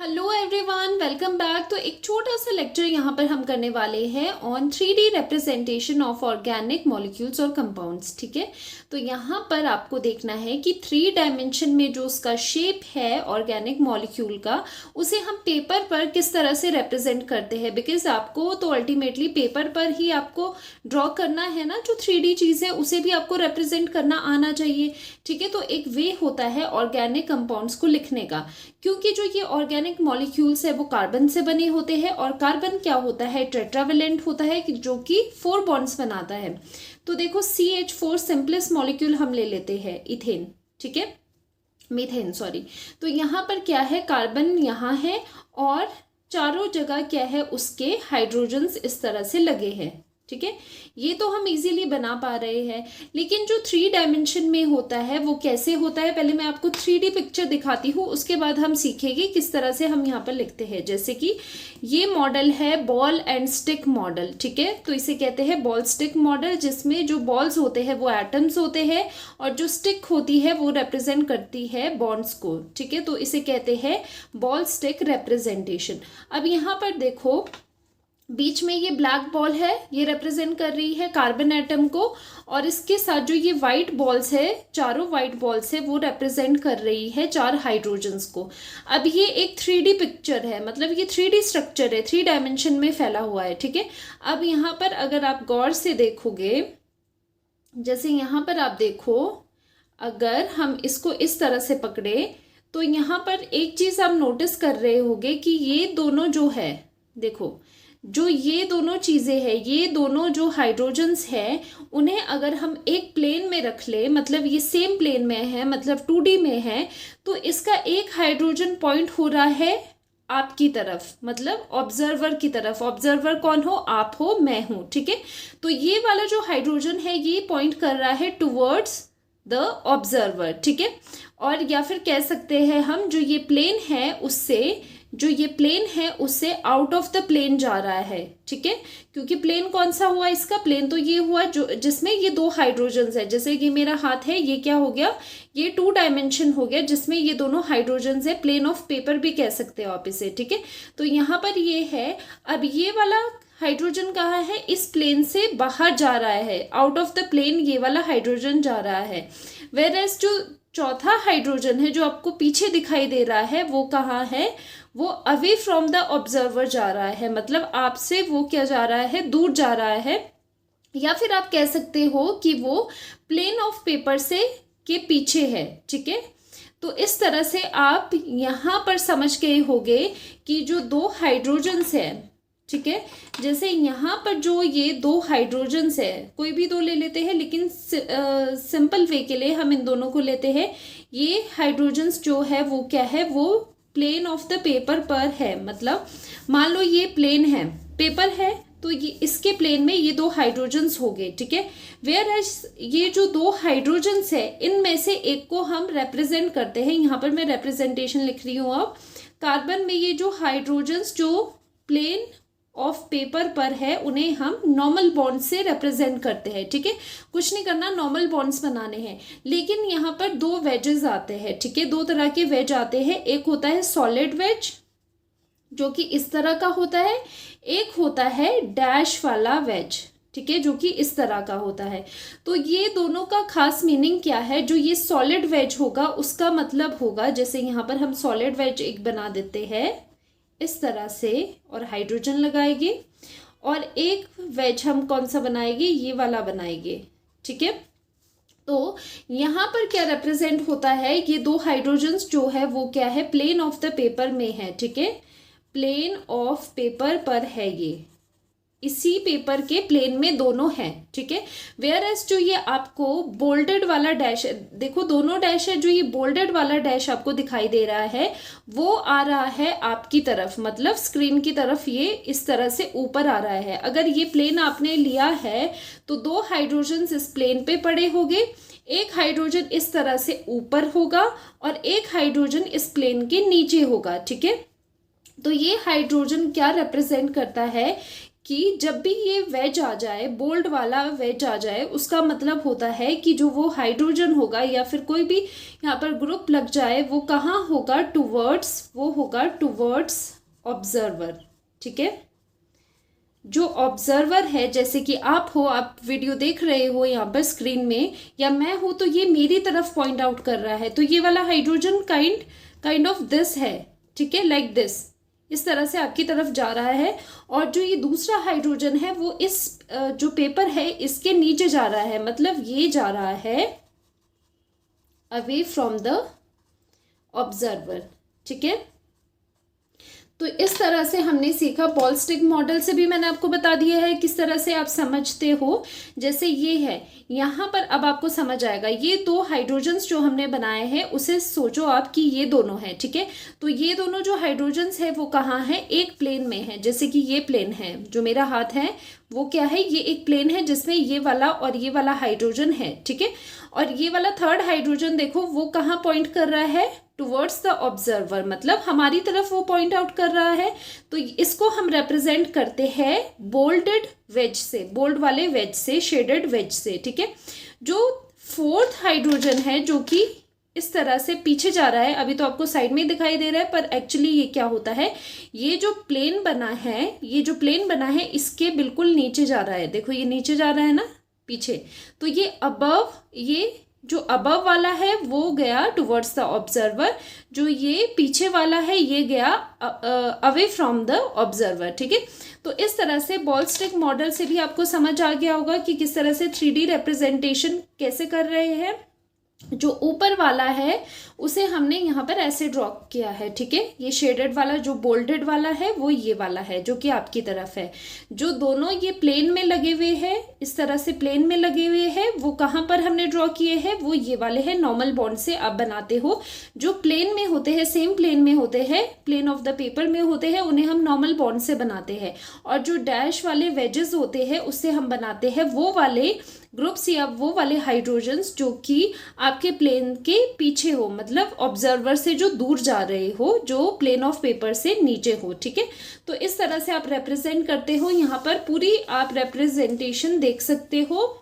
Hello everyone, welcome back. तो एक छोटा सा लेक्चर यहाँ पर हम करने वाले हैं on 3D representation of organic molecules और कंपाउंड्स। ठीक है, तो यहाँ पर आपको देखना है कि 3 डायमेंशन में जो उसका शेप है ऑर्गेनिक मॉलिक्यूल का, उसे हम पेपर पर किस तरह से रिप्रेजेंट करते हैं। बिकॉज आपको तो अल्टीमेटली पेपर पर ही आपको ड्रॉ करना है ना, जो 3D चीज़ है उसे भी आपको रिप्रेजेंट करना आना चाहिए। ठीक है, तो एक वे होता है ऑर्गेनिक कंपाउंड्स को लिखने का, क्योंकि जो ये ऑर्गेनिक मॉलिक्यूल्स है वो कार्बन से बने होते हैं और कार्बन क्या होता है, टेट्रावेलेंट होता है जो कि 4 बॉन्ड्स बनाता है। तो देखो CH4 सिंपलेस्ट मॉलिक्यूल हम ले लेते हैं, इथेन। ठीक है, मीथेन सॉरी। तो यहाँ पर क्या है, कार्बन यहाँ है और चारों जगह क्या है, उसके हाइड्रोजन्स इस तरह से लगे हैं। ठीक है, ये तो हम इजीली बना पा रहे हैं, लेकिन जो 3 डायमेंशन में होता है वो कैसे होता है, पहले मैं आपको 3D पिक्चर दिखाती हूँ, उसके बाद हम सीखेंगे किस तरह से हम यहाँ पर लिखते हैं। जैसे कि ये मॉडल है बॉल एंड स्टिक मॉडल। ठीक है, तो इसे कहते हैं बॉल स्टिक मॉडल, जिसमें जो बॉल्स होते हैं वो एटम्स होते हैं और जो स्टिक होती है वो रिप्रेजेंट करती है बॉन्ड्स को। ठीक है, तो इसे कहते हैं बॉल स्टिक रिप्रेजेंटेशन। अब यहाँ पर देखो, बीच में ये ब्लैक बॉल है, ये रिप्रेजेंट कर रही है कार्बन एटम को, और इसके साथ जो ये वाइट बॉल्स है, चारों वाइट बॉल्स है, वो रिप्रेजेंट कर रही है 4 हाइड्रोजन्स को। अब ये एक 3D पिक्चर है, मतलब ये 3D स्ट्रक्चर है, 3 डायमेंशन में फैला हुआ है। ठीक है, अब यहाँ पर अगर आप गौर से देखोगे, जैसे यहाँ पर आप देखो, अगर हम इसको इस तरह से पकड़े तो यहाँ पर एक चीज आप नोटिस कर रहे होगे कि ये दोनों जो है, देखो जो ये दोनों चीजें हैं, ये दोनों जो हाइड्रोजन्स हैं, उन्हें अगर हम एक प्लेन में रख ले, मतलब ये सेम प्लेन में है, मतलब 2D में है, तो इसका एक हाइड्रोजन पॉइंट हो रहा है आपकी तरफ, मतलब ऑब्जर्वर की तरफ। ऑब्जर्वर कौन हो, आप हो, मैं हूं। ठीक है, तो ये वाला जो हाइड्रोजन है ये पॉइंट कर रहा है टुवर्ड्स द ऑब्जर्वर। ठीक है, और या फिर कह सकते हैं हम, जो ये प्लेन है उससे, जो ये प्लेन है उससे आउट ऑफ द प्लेन जा रहा है। ठीक है, क्योंकि प्लेन कौन सा हुआ इसका, प्लेन तो ये हुआ जो जिसमें ये 2 हाइड्रोजन्स है। जैसे कि मेरा हाथ है, ये क्या हो गया, ये 2 डायमेंशन हो गया जिसमें ये दोनों हाइड्रोजन्स है, प्लेन ऑफ पेपर भी कह सकते हो आप इसे। ठीक है, तो यहाँ पर ये है। अब ये वाला हाइड्रोजन कहाँ है, इस प्लेन से बाहर जा रहा है, आउट ऑफ द प्लेन ये वाला हाइड्रोजन जा रहा है। वेयर एज जो चौथा हाइड्रोजन है जो आपको पीछे दिखाई दे रहा है, वो कहाँ है, वो अवे फ्रॉम द ऑब्जर्वर जा रहा है, मतलब आपसे वो क्या जा रहा है, दूर जा रहा है। या फिर आप कह सकते हो कि वो प्लेन ऑफ पेपर से के पीछे है। ठीक है, तो इस तरह से आप यहाँ पर समझ गए होंगे कि जो 2 हाइड्रोजन्स है, ठीक है, जैसे यहाँ पर जो ये 2 हाइड्रोजन्स है, कोई भी 2 ले लेते हैं, लेकिन सिंपल वे के लिए हम इन दोनों को लेते हैं। ये हाइड्रोजन्स जो है वो क्या है, वो प्लेन ऑफ द पेपर पर है, मतलब मान लो ये प्लेन है, पेपर है, तो ये इसके प्लेन में ये 2 हाइड्रोजन्स हो गए। ठीक है, वेयर एज ये जो 2 हाइड्रोजन्स है, इनमें से एक को हम रिप्रेजेंट करते हैं। यहाँ पर मैं रिप्रेजेंटेशन लिख रही हूँ। अब कार्बन में ये जो हाइड्रोजन्स जो प्लेन ऑफ पेपर पर है, उन्हें हम नॉर्मल बॉन्ड से रिप्रेजेंट करते हैं। ठीक है, कुछ नहीं करना, नॉर्मल बॉन्ड्स बनाने हैं। लेकिन यहाँ पर 2 वेजेस आते हैं। ठीक है, 2 तरह के वेज आते हैं, एक होता है सॉलिड वेज जो कि इस तरह का होता है, एक होता है डैश वाला वेज। ठीक है, जो कि इस तरह का होता है। तो ये दोनों का खास मीनिंग क्या है, जो ये सॉलिड वेज होगा उसका मतलब होगा, जैसे यहाँ पर हम सॉलिड वेज एक बना देते हैं इस तरह से और हाइड्रोजन लगाएंगे, और एक वेज हम कौन सा बनाएंगे, ये वाला बनाएंगे। ठीक है, तो यहाँ पर क्या रिप्रेजेंट होता है, ये 2 हाइड्रोजन्स जो है वो क्या है, प्लेन ऑफ द पेपर में है। ठीक है, प्लेन ऑफ पेपर पर है, ये इसी पेपर के प्लेन में दोनों हैं। ठीक है, वेयर एज जो ये आपको बोल्डेड वाला डैश, देखो दोनों डैश है, जो ये बोल्डेड वाला डैश आपको दिखाई दे रहा है वो आ रहा है आपकी तरफ, मतलब स्क्रीन की तरफ, ये इस तरह से ऊपर आ रहा है। अगर ये प्लेन आपने लिया है तो 2 हाइड्रोजन इस प्लेन पे पड़े होंगे, एक हाइड्रोजन इस तरह से ऊपर होगा और एक हाइड्रोजन इस प्लेन के नीचे होगा। ठीक है, तो ये हाइड्रोजन क्या रिप्रेजेंट करता है कि जब भी ये वेज आ जाए, बोल्ड वाला वेज आ जाए, उसका मतलब होता है कि जो वो हाइड्रोजन होगा या फिर कोई भी यहाँ पर ग्रुप लग जाए, वो कहाँ होगा, टुवर्ड्स, वो होगा टुवर्ड्स ऑब्जर्वर। ठीक है, जो ऑब्जर्वर है, जैसे कि आप हो, आप वीडियो देख रहे हो यहाँ पर स्क्रीन में, या मैं हूँ, तो ये मेरी तरफ पॉइंट आउट कर रहा है, तो ये वाला हाइड्रोजन काइंड ऑफ दिस है। ठीक है, लाइक दिस, इस तरह से आपकी तरफ जा रहा है। और जो ये दूसरा हाइड्रोजन है वो इस जो पेपर है इसके नीचे जा रहा है, मतलब ये जा रहा है अवे फ्रॉम द ऑब्जर्वर। ठीक है, तो इस तरह से हमने सीखा। बॉल स्टिक मॉडल से भी मैंने आपको बता दिया है किस तरह से आप समझते हो। जैसे ये है, यहाँ पर अब आपको समझ आएगा, ये दो हाइड्रोजन्स जो हमने बनाए हैं उसे सोचो आप कि ये दोनों हैं। ठीक है, तो ये दोनों जो हाइड्रोजन्स है वो कहाँ है, एक प्लेन में है। जैसे कि ये प्लेन है, जो मेरा हाथ है वो क्या है, ये एक प्लेन है जिसमें ये वाला और ये वाला हाइड्रोजन है। ठीक है, और ये वाला थर्ड हाइड्रोजन देखो वो कहाँ पॉइंट कर रहा है, टुवर्ड्स द ऑब्जर्वर, मतलब हमारी तरफ वो पॉइंट आउट कर रहा है। तो इसको हम रिप्रेजेंट करते हैं बोल्डेड वेज से, बोल्ड वाले वेज से, शेडेड वेज से। ठीक है, जो फोर्थ हाइड्रोजन है जो कि इस तरह से पीछे जा रहा है, अभी तो आपको साइड में दिखाई दे रहा है, पर एक्चुअली ये क्या होता है, ये जो प्लेन बना है, ये जो प्लेन बना है इसके बिल्कुल नीचे जा रहा है। देखो ये नीचे जा रहा है ना, पीछे, तो ये अबव, ये जो अबव वाला है वो गया टुवर्ड्स द ऑब्जर्वर, जो ये पीछे वाला है ये गया अवे फ्रॉम द ऑब्जर्वर। ठीक है, तो इस तरह से बॉल स्टिक मॉडल से भी आपको समझ आ गया होगा कि किस तरह से 3D रिप्रेजेंटेशन कैसे कर रहे हैं। जो ऊपर वाला है उसे हमने यहाँ पर ऐसे ड्रॉ किया है। ठीक है, ये शेडेड वाला जो बोल्डेड वाला है वो ये वाला है जो कि आपकी तरफ है। जो दोनों ये प्लेन में लगे हुए हैं, इस तरह से प्लेन में लगे हुए हैं, वो कहाँ पर हमने ड्रॉ किए हैं, वो ये वाले हैं। नॉर्मल बॉन्ड से आप बनाते हो, जो प्लेन में होते हैं, सेम प्लेन में होते हैं, प्लेन ऑफ द पेपर में होते हैं, उन्हें हम नॉर्मल बॉन्ड से बनाते हैं। और जो डैश वाले वेजेस होते हैं उससे हम बनाते हैं वो वाले ग्रुप्स या वो वाले हाइड्रोजन्स जो कि आपके प्लेन के पीछे हो, मतलब ऑब्जर्वर से जो दूर जा रहे हो, जो प्लेन ऑफ पेपर से नीचे हो। ठीक है, तो इस तरह से आप रिप्रेजेंट करते हो। यहाँ पर पूरी आप रिप्रेजेंटेशन देख सकते हो।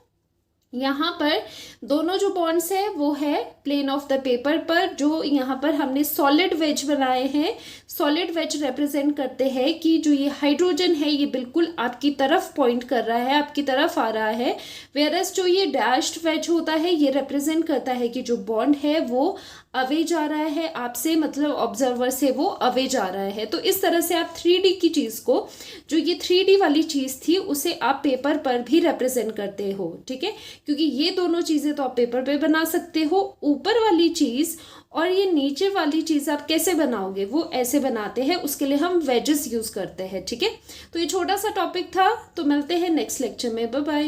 यहाँ पर दोनों जो बॉन्ड्स है वो है प्लेन ऑफ द पेपर पर। जो यहाँ पर हमने सॉलिड वेज बनाए हैं, सॉलिड वेज रिप्रेजेंट करते हैं कि जो ये हाइड्रोजन है ये बिल्कुल आपकी तरफ पॉइंट कर रहा है, आपकी तरफ आ रहा है। वेयरएस जो ये डैश्ड वेज होता है ये रिप्रेजेंट करता है कि जो बॉन्ड है वो अवे जा रहा है आपसे, मतलब ऑब्जर्वर से वो अवे जा रहा है। तो इस तरह से आप 3D की चीज़ को, जो ये 3D वाली चीज़ थी, उसे आप पेपर पर भी रिप्रेजेंट करते हो। ठीक है, क्योंकि ये दोनों चीज़ें तो आप पेपर पे बना सकते हो। ऊपर वाली चीज़ और ये नीचे वाली चीज़ आप कैसे बनाओगे, वो ऐसे बनाते हैं, उसके लिए हम वेजेस यूज़ करते हैं। ठीक है, तो ये छोटा सा टॉपिक था, तो मिलते हैं नेक्स्ट लेक्चर में। Bye bye.